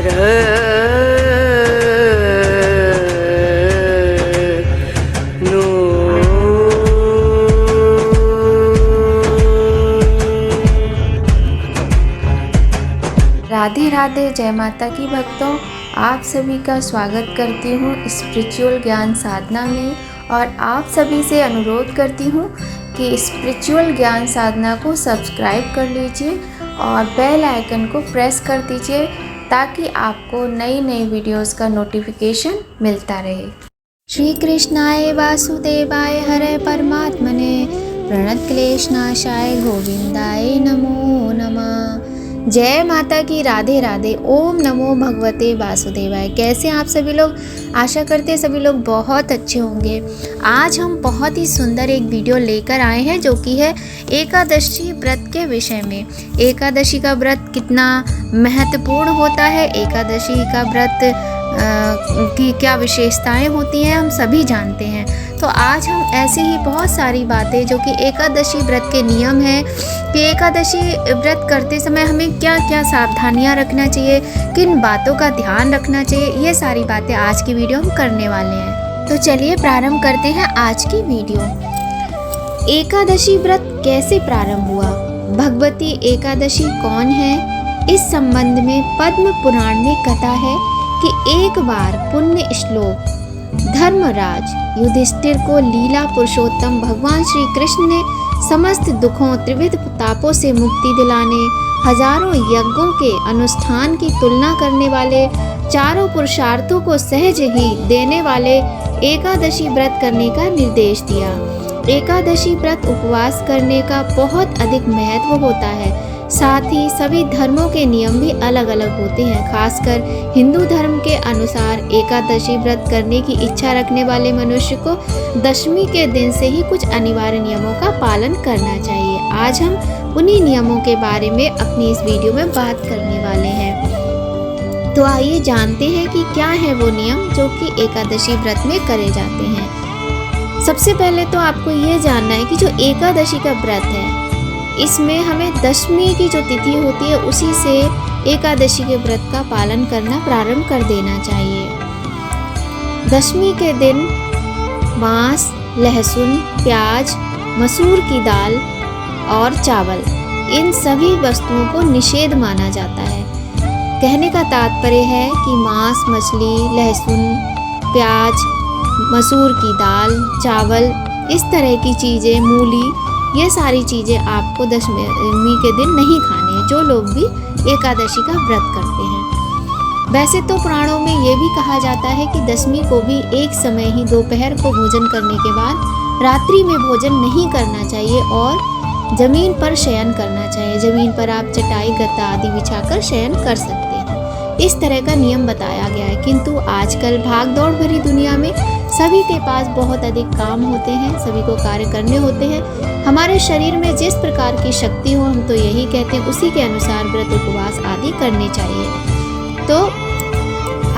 राधे राधे। जय माता की भक्तों, आप सभी का स्वागत करती हूँ स्पिरिचुअल ज्ञान साधना में। और आप सभी से अनुरोध करती हूँ कि स्पिरिचुअल ज्ञान साधना को सब्सक्राइब कर लीजिए और बेल आइकन को प्रेस कर दीजिए ताकि आपको नई नई वीडियोस का नोटिफिकेशन मिलता रहे। श्री कृष्णाय वासुदेवाय हरे परमात्मने प्रणत क्लेशनाशाय गोविंदाय नमो नमः। जय माता की। राधे राधे। ओम नमो भगवते वासुदेवाय। कैसे आप सभी लोग? आशा करते हैं सभी लोग बहुत अच्छे होंगे। आज हम बहुत ही सुंदर एक वीडियो लेकर आए हैं जो कि है एकादशी व्रत के विषय में। एकादशी का व्रत कितना महत्वपूर्ण होता है, एकादशी का व्रत की क्या विशेषताएं होती हैं, हम सभी जानते हैं। तो आज हम ऐसे ही बहुत सारी बातें जो कि एकादशी व्रत के नियम हैं कि एकादशी व्रत करते समय हमें क्या क्या सावधानियां रखना चाहिए, किन बातों का ध्यान रखना चाहिए, ये सारी बातें आज की वीडियो हम करने वाले हैं। तो चलिए प्रारंभ करते हैं आज की वीडियो। एकादशी व्रत कैसे प्रारंभ हुआ, भगवती एकादशी कौन है, इस संबंध में पद्म पुराण में कथा है कि एक बार पुण्य श्लोक धर्मराज युधिष्ठिर को लीला पुरुषोत्तम भगवान श्री कृष्ण ने समस्त दुखों त्रिविध तापों से मुक्ति दिलाने, हजारों यज्ञों के अनुष्ठान की तुलना करने वाले, चारों पुरुषार्थों को सहज ही देने वाले एकादशी व्रत करने का निर्देश दिया। एकादशी व्रत उपवास करने का बहुत अधिक महत्व होता है। साथ ही सभी धर्मों के नियम भी अलग अलग होते हैं। खासकर हिंदू धर्म के अनुसार एकादशी व्रत करने की इच्छा रखने वाले मनुष्य को दशमी के दिन से ही कुछ अनिवार्य नियमों का पालन करना चाहिए। आज हम उन्हीं नियमों के बारे में अपनी इस वीडियो में बात करने वाले हैं। तो आइए जानते हैं कि क्या है वो नियम जो कि एकादशी व्रत में करे जाते हैं। सबसे पहले तो आपको ये जानना है कि जो एकादशी का व्रत है, इसमें हमें दशमी की जो तिथि होती है उसी से एकादशी के व्रत का पालन करना प्रारंभ कर देना चाहिए। दशमी के दिन मांस, लहसुन, प्याज, मसूर की दाल और चावल, इन सभी वस्तुओं को निषेध माना जाता है। कहने का तात्पर्य है कि मांस, मछली, लहसुन, प्याज, मसूर की दाल, चावल, इस तरह की चीज़ें, मूली, ये सारी चीज़ें आपको दशमी के दिन नहीं खानी है, जो लोग भी एकादशी का व्रत करते हैं। वैसे तो पुराणों में ये भी कहा जाता है कि दशमी को भी एक समय ही दोपहर को भोजन करने के बाद रात्रि में भोजन नहीं करना चाहिए और ज़मीन पर शयन करना चाहिए। ज़मीन पर आप चटाई, गद्दा आदि बिछाकर शयन कर सकते हैं। इस तरह का नियम बताया गया है। किंतु आजकल भाग दौड़ भरी दुनिया में सभी के पास बहुत अधिक काम होते हैं, सभी को कार्य करने होते हैं। हमारे शरीर में जिस प्रकार की शक्ति हो, हम तो यही कहते हैं उसी के अनुसार व्रत, उपवास आदि करने चाहिए। तो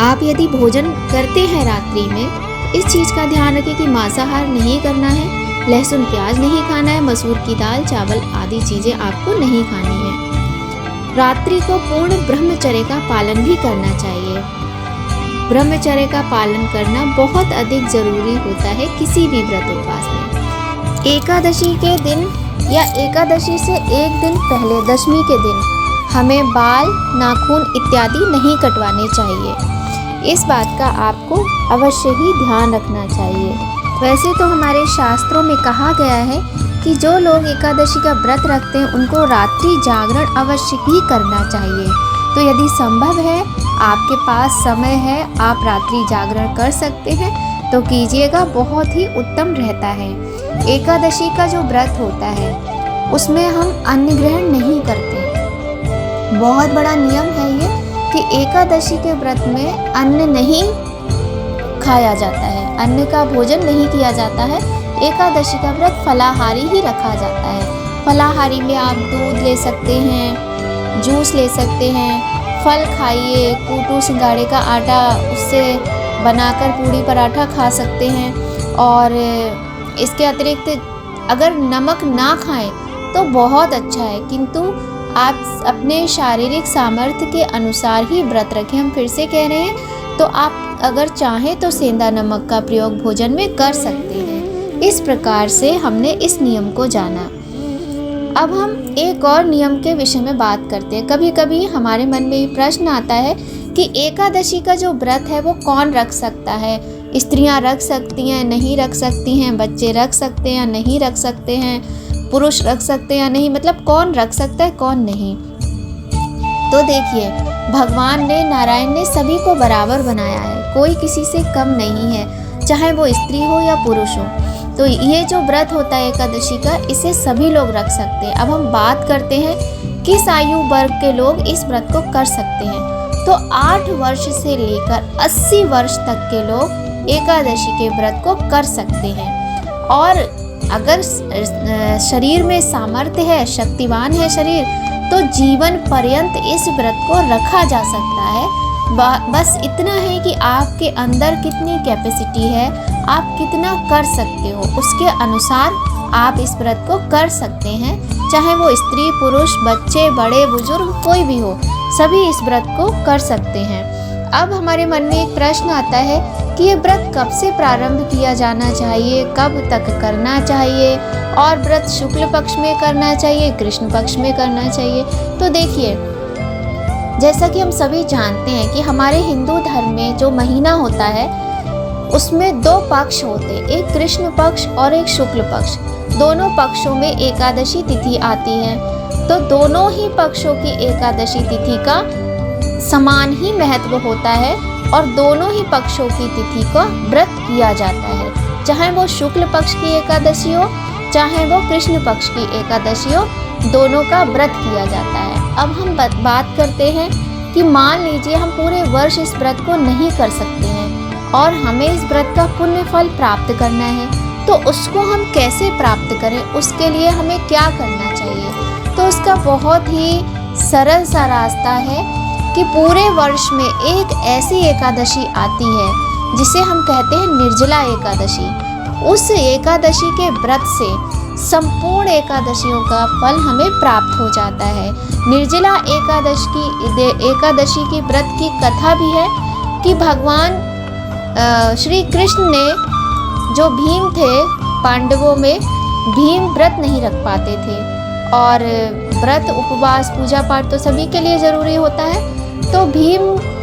आप यदि भोजन करते हैं रात्रि में, इस चीज़ का ध्यान रखें कि मांसाहार नहीं करना है, लहसुन प्याज नहीं खाना है, मसूर की दाल, चावल आदि चीज़ें आपको नहीं खानी है। रात्रि को पूर्ण ब्रह्मचर्य का पालन भी करना चाहिए। ब्रह्मचर्य का पालन करना बहुत अधिक जरूरी होता है किसी भी व्रत उपवास में। एकादशी के दिन या एकादशी से एक दिन पहले दशमी के दिन हमें बाल, नाखून इत्यादि नहीं कटवाने चाहिए। इस बात का आपको अवश्य ही ध्यान रखना चाहिए। वैसे तो हमारे शास्त्रों में कहा गया है कि जो लोग एकादशी का व्रत रखते हैं उनको रात्रि जागरण अवश्य ही करना चाहिए। तो यदि संभव है, आपके पास समय है, आप रात्रि जागरण कर सकते हैं तो कीजिएगा, बहुत ही उत्तम रहता है। एकादशी का जो व्रत होता है उसमें हम अन्न ग्रहण नहीं करते। बहुत बड़ा नियम है ये कि एकादशी के व्रत में अन्न नहीं खाया जाता है, अन्न का भोजन नहीं किया जाता है। एकादशी का व्रत फलाहारी ही रखा जाता है। फलाहारी में आप दूध ले सकते हैं, जूस ले सकते हैं, फल खाइए, कूटू सिंगाड़े का आटा उससे बनाकर पूड़ी पराठा खा सकते हैं। और इसके अतिरिक्त अगर नमक ना खाएं तो बहुत अच्छा है, किंतु आप अपने शारीरिक सामर्थ्य के अनुसार ही व्रत रखें। हम फिर से कह रहे हैं, तो आप अगर चाहें तो सेंधा नमक का प्रयोग भोजन में कर सकते हैं। इस प्रकार से हमने इस नियम को जाना। अब हम एक और नियम के विषय में बात करते हैं। कभी कभी हमारे मन में ये प्रश्न आता है कि एकादशी का जो व्रत है वो कौन रख सकता है? स्त्रियां रख सकती हैं, नहीं रख सकती हैं, बच्चे रख सकते हैं या नहीं रख सकते हैं, पुरुष रख सकते हैं या नहीं, मतलब कौन रख सकता है कौन नहीं। तो देखिए, भगवान ने, नारायण ने सभी को बराबर बनाया है, कोई किसी से कम नहीं है, चाहे वो स्त्री हो या पुरुष हो। तो ये जो व्रत होता है एकादशी का, इसे सभी लोग रख सकते हैं। अब हम बात करते हैं किस आयु वर्ग के लोग इस व्रत को कर सकते हैं। तो 8 वर्ष से लेकर 80 वर्ष तक के लोग एकादशी के व्रत को कर सकते हैं। और अगर शरीर में सामर्थ्य है, शक्तिवान है शरीर, तो जीवन पर्यंत इस व्रत को रखा जा सकता है। बस इतना है कि आपके अंदर कितनी कैपेसिटी है, आप कितना कर सकते हो, उसके अनुसार आप इस व्रत को कर सकते हैं। चाहे वो स्त्री, पुरुष, बच्चे, बड़े, बुजुर्ग, कोई भी हो, सभी इस व्रत को कर सकते हैं। अब हमारे मन में एक प्रश्न आता है कि ये व्रत कब से प्रारंभ किया जाना चाहिए, कब तक करना चाहिए, और व्रत शुक्ल पक्ष में करना चाहिए, कृष्ण पक्ष में करना चाहिए। तो देखिए, जैसा कि हम सभी जानते हैं कि हमारे हिंदू धर्म में जो महीना होता है उसमें 2 पक्ष होते हैं, एक कृष्ण पक्ष और एक शुक्ल पक्ष। दोनों पक्षों में एकादशी तिथि आती है, तो दोनों ही पक्षों की एकादशी तिथि का समान ही महत्व होता है और दोनों ही पक्षों की तिथि को व्रत किया जाता है, चाहे वो शुक्ल पक्ष की एकादशी हो, चाहे वो कृष्ण पक्ष की एकादशी हो, दोनों का व्रत किया जाता है। अब हम बात करते हैं कि मान लीजिए हम पूरे वर्ष इस व्रत को नहीं कर सकते हैं और हमें इस व्रत का पुण्य फल प्राप्त करना है, तो उसको हम कैसे प्राप्त करें, उसके लिए हमें क्या करना चाहिए? तो उसका बहुत ही सरल सा रास्ता है कि पूरे वर्ष में एक ऐसी एकादशी आती है जिसे हम कहते हैं निर्जला एकादशी। उस एकादशी के व्रत से संपूर्ण एकादशियों का फल हमें प्राप्त हो जाता है। निर्जला एकादशी की व्रत की कथा भी है कि भगवान श्री कृष्ण ने, जो भीम थे पांडवों में, भीम व्रत नहीं रख पाते थे और व्रत, उपवास, पूजा पाठ तो सभी के लिए ज़रूरी होता है, तो भीम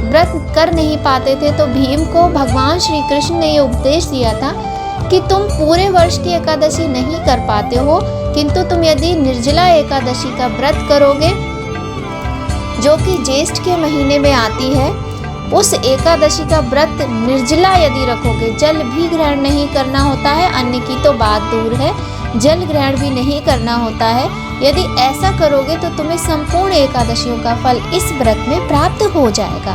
व्रत कर नहीं पाते थे। तो भीम को भगवान श्री कृष्ण ने ये उपदेश दिया था कि तुम पूरे वर्ष की एकादशी नहीं कर पाते हो, किंतु तुम यदि निर्जला एकादशी का व्रत करोगे, जो कि ज्येष्ठ के महीने में आती है, उस एकादशी का व्रत निर्जला यदि रखोगे, जल भी ग्रहण नहीं करना होता है, अन्न की तो बात दूर है, जल ग्रहण भी नहीं करना होता है, यदि ऐसा करोगे तो तुम्हें संपूर्ण एकादशियों का फल इस व्रत में प्राप्त हो जाएगा।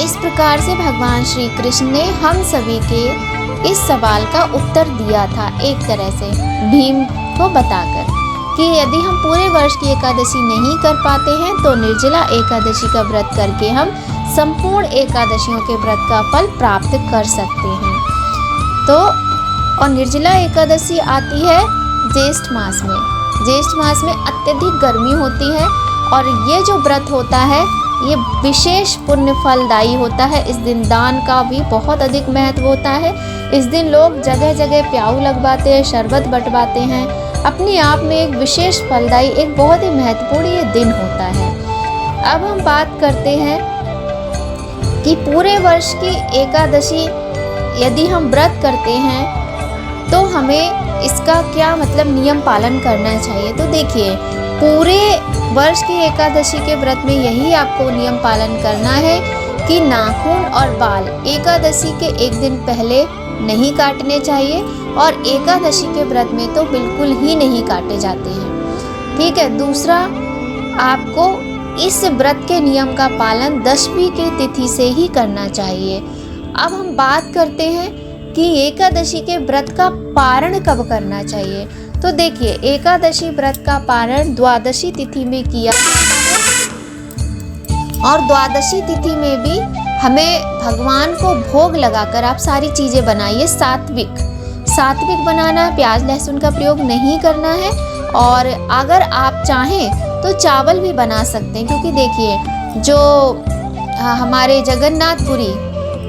इस प्रकार से भगवान श्री कृष्ण ने हम सभी के इस सवाल का उत्तर दिया था, एक तरह से भीम को बताकर कि यदि हम पूरे वर्ष की एकादशी नहीं कर पाते हैं तो निर्जला एकादशी का व्रत करके हम संपूर्ण एकादशियों के व्रत का फल प्राप्त कर सकते हैं। तो और निर्जला एकादशी आती है ज्येष्ठ मास में। ज्येष्ठ मास में अत्यधिक गर्मी होती है और ये जो व्रत होता है ये विशेष पुण्य फलदायी होता है। इस दिन दान का भी बहुत अधिक महत्व होता है। इस दिन लोग जगह जगह प्याऊ लगवाते हैं, शरबत बंटवाते हैं। अपने आप में एक विशेष फलदायी, एक बहुत ही महत्वपूर्ण ये दिन होता है। अब हम बात करते हैं कि पूरे वर्ष की एकादशी यदि हम व्रत करते हैं तो हमें इसका क्या मतलब नियम पालन करना चाहिए। तो देखिए, पूरे वर्ष की एकादशी के व्रत में यही आपको नियम पालन करना है कि नाखून और बाल एकादशी के एक दिन पहले नहीं काटने चाहिए और एकादशी के व्रत में तो बिल्कुल ही नहीं काटे जाते हैं। ठीक है। दूसरा, आपको इस व्रत के नियम का पालन दशमी की तिथि से ही करना चाहिए। अब हम बात करते हैं कि एकादशी के व्रत का पारण कब करना चाहिए। तो देखिए, एकादशी व्रत का पारण द्वादशी तिथि में किया और द्वादशी तिथि में भी हमें भगवान को भोग लगाकर आप सारी चीज़ें बनाइए। सात्विक बनाना, प्याज लहसुन का प्रयोग नहीं करना है। और अगर आप चाहें तो चावल भी बना सकते हैं, क्योंकि देखिए जो हमारे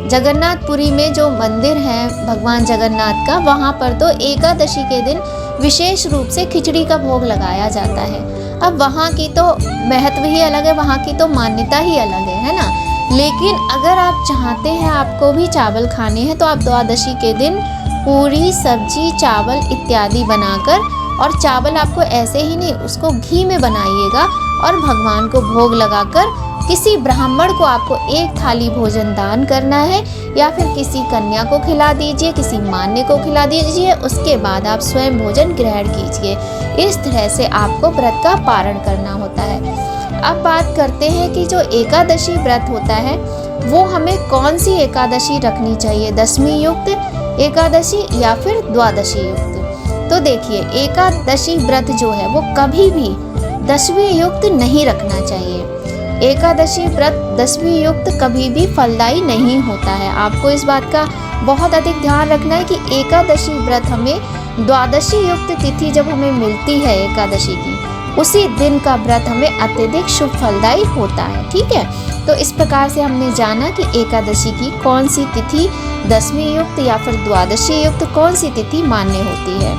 जगन्नाथपुरी में जो मंदिर है भगवान जगन्नाथ का, वहाँ पर तो एकादशी के दिन विशेष रूप से खिचड़ी का भोग लगाया जाता है। अब वहाँ की तो महत्व ही अलग है, वहाँ की तो मान्यता ही अलग है ना। लेकिन अगर आप चाहते हैं आपको भी चावल खाने हैं, तो आप द्वादशी के दिन पूरी सब्जी चावल इत्यादि बनाकर, और चावल आपको ऐसे ही नहीं, उसको घी में बनाइएगा और भगवान को भोग लगाकर किसी ब्राह्मण को आपको एक थाली भोजन दान करना है, या फिर किसी कन्या को खिला दीजिए, किसी मान्य को खिला दीजिए। उसके बाद आप स्वयं भोजन ग्रहण कीजिए। इस तरह से आपको व्रत का पारण करना होता है। अब बात करते हैं कि जो एकादशी व्रत होता है वो हमें कौन सी एकादशी रखनी चाहिए, दशमी युक्त एकादशी या फिर द्वादशी युक्त। तो देखिए, एकादशी व्रत जो है वो कभी भी दशमी युक्त नहीं रखना चाहिए। एकादशी व्रत दशमी युक्त कभी भी फलदायी नहीं होता है। आपको इस बात का बहुत अधिक ध्यान रखना है कि एकादशी व्रत हमें द्वादशी युक्त तिथि जब हमें मिलती है एकादशी की, उसी दिन का व्रत हमें अत्यधिक शुभ फलदायी होता है। ठीक है, तो इस प्रकार से हमने जाना कि एकादशी की कौन सी तिथि दशमी युक्त या फिर द्वादशी युक्त कौन सी तिथि मान्य होती है।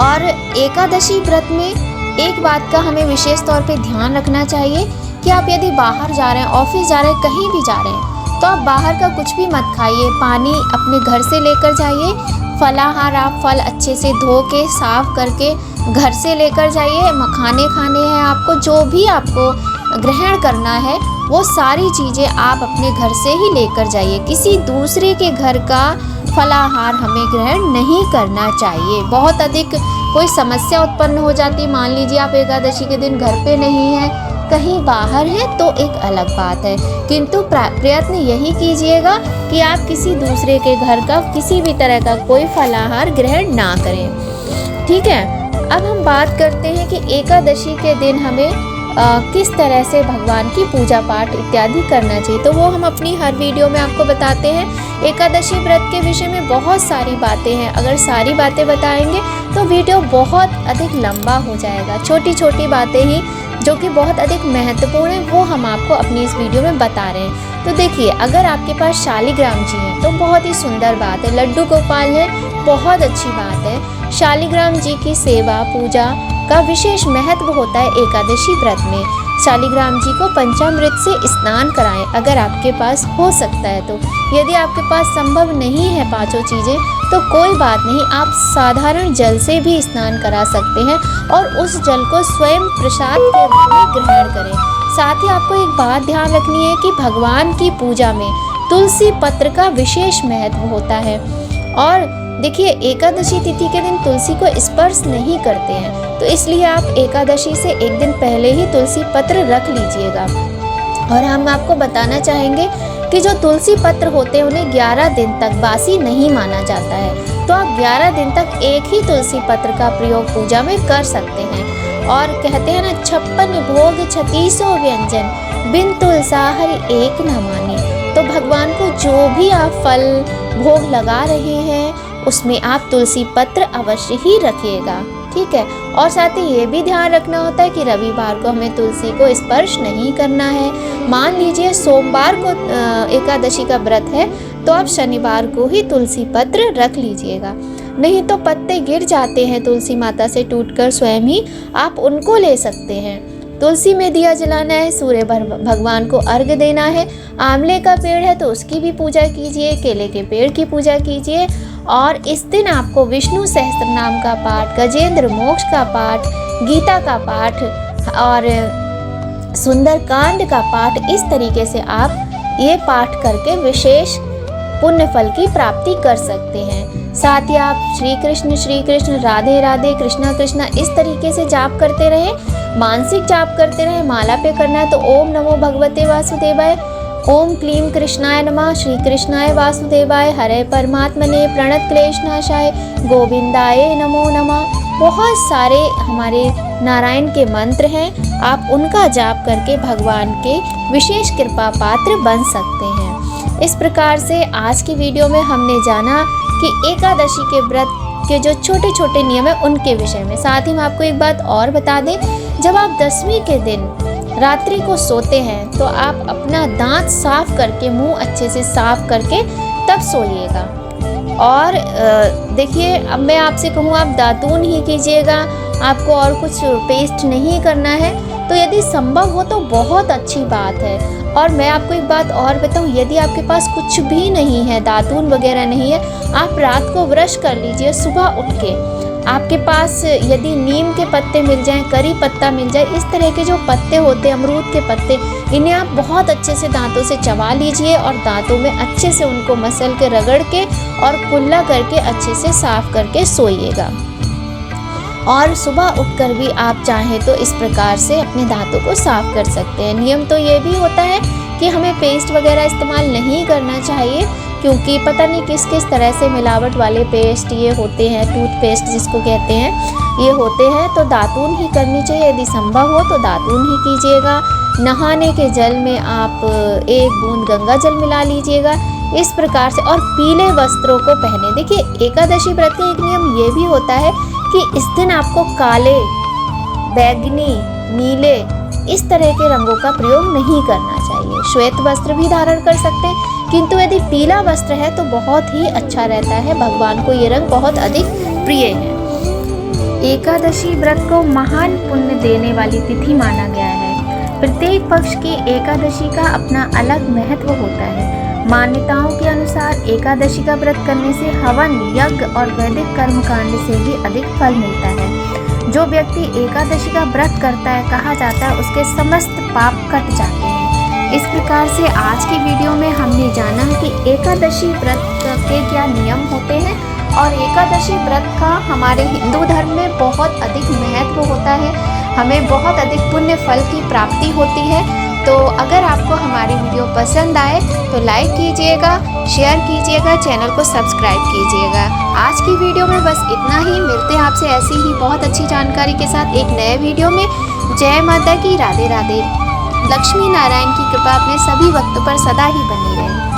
और एकादशी व्रत में एक बात का हमें विशेष तौर पे ध्यान रखना चाहिए कि आप यदि बाहर जा रहे हैं, ऑफिस जा रहे हैं, कहीं भी जा रहे हैं, तो आप बाहर का कुछ भी मत खाइए। पानी अपने घर से लेकर जाइए, फलाहार आप फल अच्छे से धो के साफ करके घर से लेकर जाइए। मखाने खाने हैं आपको, जो भी आपको ग्रहण करना है वो सारी चीज़ें आप अपने घर से ही लेकर जाइए। किसी दूसरे के घर का फलाहार हमें ग्रहण नहीं करना चाहिए। बहुत अधिक कोई समस्या उत्पन्न हो जाती, मान लीजिए आप एकादशी के दिन घर पे नहीं हैं, कहीं बाहर है, तो एक अलग बात है, किंतु प्रयत्न यही कीजिएगा कि आप किसी दूसरे के घर का किसी भी तरह का कोई फलाहार ग्रहण ना करें। ठीक है, अब हम बात करते हैं कि एकादशी के दिन हमें किस तरह से भगवान की पूजा पाठ इत्यादि करना चाहिए। तो वो हम अपनी हर वीडियो में आपको बताते हैं। एकादशी व्रत के विषय में बहुत सारी बातें हैं, अगर सारी बातें बताएंगे तो वीडियो बहुत अधिक लंबा हो जाएगा। छोटी छोटी बातें ही जो कि बहुत अधिक महत्वपूर्ण है वो हम आपको अपनी इस वीडियो में बता रहे हैं। तो देखिए, अगर आपके पास शालिग्राम जी हैं तो बहुत ही सुंदर बात है, लड्डू गोपाल है, बहुत अच्छी बात है। शालिग्राम जी की सेवा पूजा का विशेष महत्व होता है एकादशी व्रत में। शालिग्राम जी को पंचामृत से स्नान कराएं अगर आपके पास हो सकता है तो। यदि आपके पास संभव नहीं है पांचों चीज़ें तो कोई बात नहीं, आप साधारण जल से भी स्नान करा सकते हैं और उस जल को स्वयं प्रसाद के रूप में ग्रहण करें। साथ ही आपको एक बात ध्यान रखनी है कि भगवान की पूजा में तुलसी पत्र का विशेष महत्व होता है। और देखिए, एकादशी तिथि के दिन तुलसी को स्पर्श नहीं करते हैं, तो इसलिए आप एकादशी से एक दिन पहले ही तुलसी पत्र रख लीजिएगा। और हम आपको बताना चाहेंगे कि जो तुलसी पत्र होते हैं उन्हें 11 दिन तक बासी नहीं माना जाता है, तो आप 11 दिन तक एक ही तुलसी पत्र का प्रयोग पूजा में कर सकते हैं। और कहते हैं ना, 56 भोग 36 व्यंजन बिन तुलसा हरि एक न माने। तो भगवान को जो भी आप फल भोग लगा रहे हैं उसमें आप तुलसी पत्र अवश्य ही रखिएगा। ठीक है, और साथ ही ये भी ध्यान रखना होता है कि रविवार को हमें तुलसी को स्पर्श नहीं करना है। मान लीजिए सोमवार को एकादशी का व्रत है तो आप शनिवार को ही तुलसी पत्र रख लीजिएगा, नहीं तो पत्ते गिर जाते हैं तुलसी माता से टूटकर, स्वयं ही आप उनको ले सकते हैं। तुलसी में दिया जलाना है, सूर्य भगवान को अर्घ्य देना है। आंवले का पेड़ है तो उसकी भी पूजा कीजिए, केले के पेड़ की पूजा कीजिए। और इस दिन आपको विष्णु सहस्त्रनाम का पाठ, गजेंद्र मोक्ष का पाठ, गीता का पाठ और सुंदरकांड का पाठ, इस तरीके से आप ये पाठ करके विशेष पुण्य फल की प्राप्ति कर सकते हैं। साथ ही आप श्री कृष्ण राधे राधे कृष्णा कृष्णा इस तरीके से जाप करते रहें, मानसिक जाप करते रहें। माला पे करना है तो ओम नमो भगवते वासुदेवाय, ओम क्लीम कृष्णाय नमः, श्री कृष्णाय वासुदेवाय, हरे परमात्मने प्रणत क्लेशनाशाय, गोविंदाय नमो नमः। बहुत सारे हमारे नारायण के मंत्र हैं, आप उनका जाप करके भगवान के विशेष कृपा पात्र बन सकते हैं। इस प्रकार से आज की वीडियो में हमने जाना कि एकादशी के व्रत के जो छोटे छोटे नियम हैं उनके विषय में। साथ ही हम आपको एक बात और बता दें जब आप 10वीं के दिन रात्रि को सोते हैं तो आप अपना दांत साफ करके, मुंह अच्छे से साफ करके तब सोइएगा। और देखिए, अब मैं आपसे कहूँ आप दातून ही कीजिएगा, आपको और कुछ पेस्ट नहीं करना है। तो यदि संभव हो तो बहुत अच्छी बात है। और मैं आपको एक बात और बताऊँ, यदि आपके पास कुछ भी नहीं है, दातून वगैरह नहीं है, आप रात को ब्रश कर लीजिए सुबह उठ के। आपके पास यदि नीम के पत्ते मिल जाएं, करी पत्ता मिल जाए, इस तरह के जो पत्ते होते हैं, अमरूद के पत्ते, इन्हें आप बहुत अच्छे से दांतों से चबा लीजिए और दांतों में अच्छे से उनको मसल के, रगड़ के और कुल्ला करके अच्छे से साफ करके सोइएगा। और सुबह उठकर भी आप चाहें तो इस प्रकार से अपने दांतों को साफ कर सकते हैं। नियम तो ये भी होता है कि हमें पेस्ट वगैरह इस्तेमाल नहीं करना चाहिए, क्योंकि पता नहीं किस किस तरह से मिलावट वाले पेस्ट ये होते हैं, टूथपेस्ट जिसको कहते हैं, ये होते हैं। तो दातून ही करनी चाहिए, यदि संभव हो तो दातून ही कीजिएगा। नहाने के जल में आप 1 बूंद गंगा जल मिला लीजिएगा इस प्रकार से, और पीले वस्त्रों को पहने। देखिए, एकादशी व्रत का एक नियम ये भी होता है कि इस दिन आपको काले, बैगनी, नीले इस तरह के रंगों का प्रयोग नहीं करना चाहिए। श्वेत वस्त्र भी धारण कर सकते हैं, किंतु यदि पीला वस्त्र है तो बहुत ही अच्छा रहता है। भगवान को ये रंग बहुत अधिक प्रिय है। एकादशी व्रत को महान पुण्य देने वाली तिथि माना गया है। प्रत्येक पक्ष की एकादशी का अपना अलग महत्व होता है। मान्यताओं के अनुसार एकादशी का व्रत करने से हवन, यज्ञ और वैदिक कर्मकांड से भी अधिक फल मिलता है। जो व्यक्ति एकादशी का व्रत करता है, कहा जाता है उसके समस्त पाप कट जाते हैं। इस प्रकार से आज की वीडियो में हमने जाना कि एकादशी व्रत के क्या नियम होते हैं, और एकादशी व्रत का हमारे हिंदू धर्म में बहुत अधिक महत्व होता है। हमें बहुत अधिक पुण्य फल की प्राप्ति होती है। तो अगर आपको हमारी वीडियो पसंद आए तो लाइक कीजिएगा, शेयर कीजिएगा, चैनल को सब्सक्राइब कीजिएगा। आज की वीडियो में बस इतना ही। मिलते हैं आपसे ऐसी ही बहुत अच्छी जानकारी के साथ एक नए वीडियो में। जय माता की, राधे राधे। लक्ष्मी नारायण की कृपा अपने सभी भक्तों पर सदा ही बनी रहे।